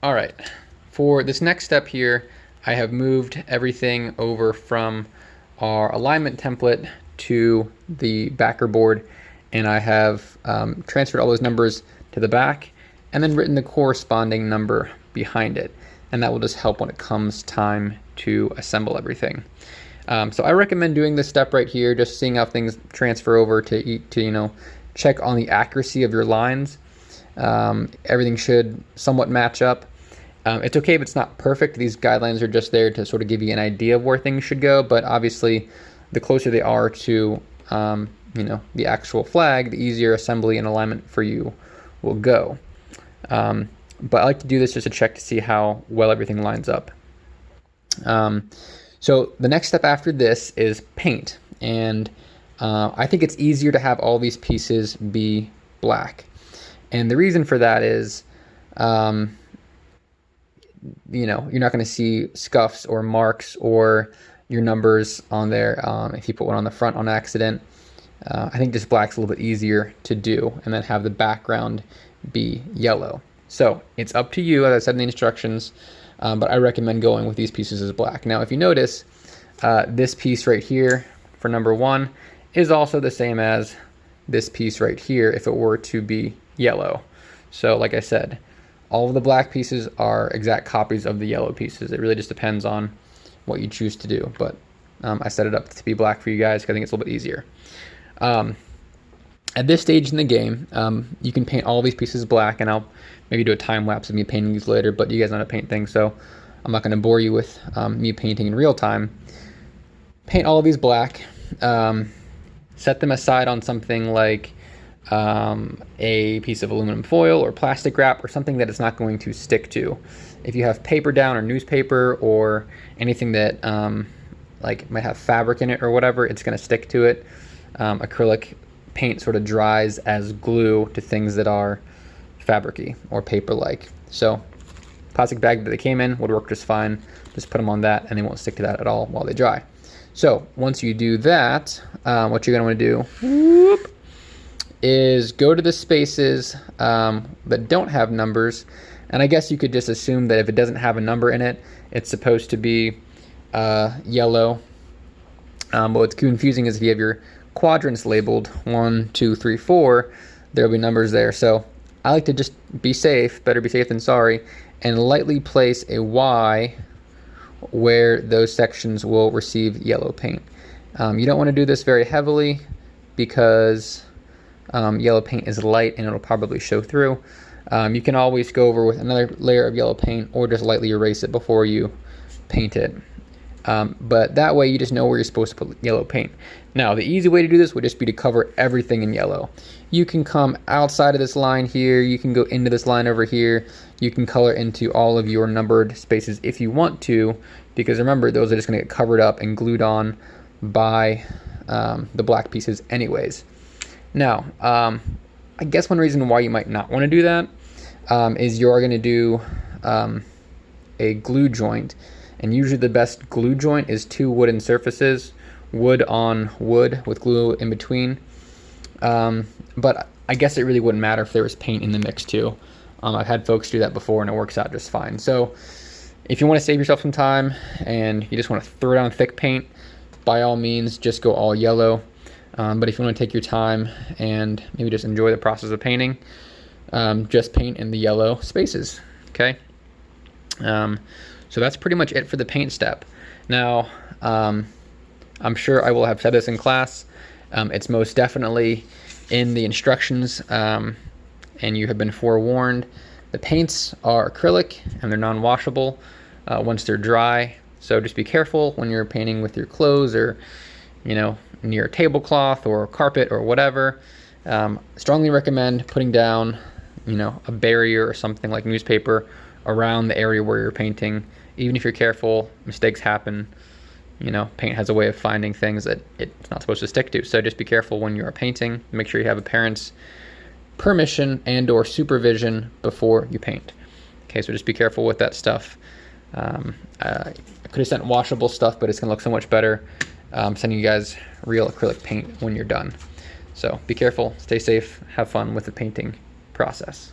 All right, for this next step here, I have moved everything over from our alignment template to the backer board, and I have transferred all those numbers to the back and then written the corresponding number behind it. And that will just help when it comes time to assemble everything. So I recommend doing this step right here, just seeing how things transfer over to check on the accuracy of your lines. Everything should somewhat match up. It's okay if it's not perfect. These guidelines are just there to sort of give you an idea of where things should go, but obviously the closer they are to the actual flag, the easier assembly and alignment for you will go. But I like to do this just to check to see how well everything lines up. So the next step after this is paint, and I think it's easier to have all these pieces be black. And the reason for that is, you're not going to see scuffs or marks or your numbers on there if you put one on the front on accident. I think just black's a little bit easier to do, and then have the background be yellow. So it's up to you, as I said in the instructions, but I recommend going with these pieces as black. Now, if you notice, this piece right here for number 1 is also the same as this piece right here if it were to be yellow. So like I said, all of the black pieces are exact copies of the yellow pieces. It really just depends on what you choose to do, but I set it up to be black for you guys because I think it's a little bit easier. At this stage in the game, you can paint all these pieces black, and I'll maybe do a time lapse of me painting these later, but you guys know how to paint things, so I'm not going to bore you with me painting in real time. Paint all of these black, set them aside on something like a piece of aluminum foil or plastic wrap or something that it's not going to stick to. If you have paper down or newspaper or anything that might have fabric in it or whatever, it's going to stick to it. Acrylic paint sort of dries as glue to things that are fabricy or paper-like. So plastic bag that they came in would work just fine. Just put them on that and they won't stick to that at all while they dry. So once you do that, what you're going to want to do is go to the spaces that don't have numbers, and I guess you could just assume that if it doesn't have a number in it, it's supposed to be yellow. But what's confusing is if you have your quadrants labeled 1, 2, 3, 4, there'll be numbers there. So I like to just be safe, better be safe than sorry, and lightly place a Y where those sections will receive yellow paint. You don't want to do this very heavily because yellow paint is light and it'll probably show through. You can always go over with another layer of yellow paint or just lightly erase it before you paint it. But that way you just know where you're supposed to put yellow paint. Now, the easy way to do this would just be to cover everything in yellow. You can come outside of this line here, you can go into this line over here, you can color into all of your numbered spaces if you want to, because remember, those are just going to get covered up and glued on by the black pieces anyways. Now, I guess one reason why you might not want to do that is you're going to do a glue joint. And usually the best glue joint is 2 wooden surfaces, wood on wood with glue in between. But I guess it really wouldn't matter if there was paint in the mix too. I've had folks do that before and it works out just fine. So if you want to save yourself some time and you just want to throw down thick paint, by all means, just go all yellow. But if you want to take your time and maybe just enjoy the process of painting, just paint in the yellow spaces, okay? So that's pretty much it for the paint step. Now, I'm sure I will have said this in class. It's most definitely in the instructions, and you have been forewarned. The paints are acrylic and they're non-washable once they're dry. So just be careful when you're painting with your clothes or, near a tablecloth or carpet or whatever. Strongly recommend putting down, a barrier or something like newspaper around the area where you're painting. Even if you're careful, mistakes happen. Paint has a way of finding things that it's not supposed to stick to. So just be careful when you are painting. Make sure you have a parent's permission and or supervision before you paint. Okay, so just be careful with that stuff. I could have sent washable stuff, but it's gonna look so much better sending you guys real acrylic paint when you're done. So be careful, stay safe, have fun with the painting process.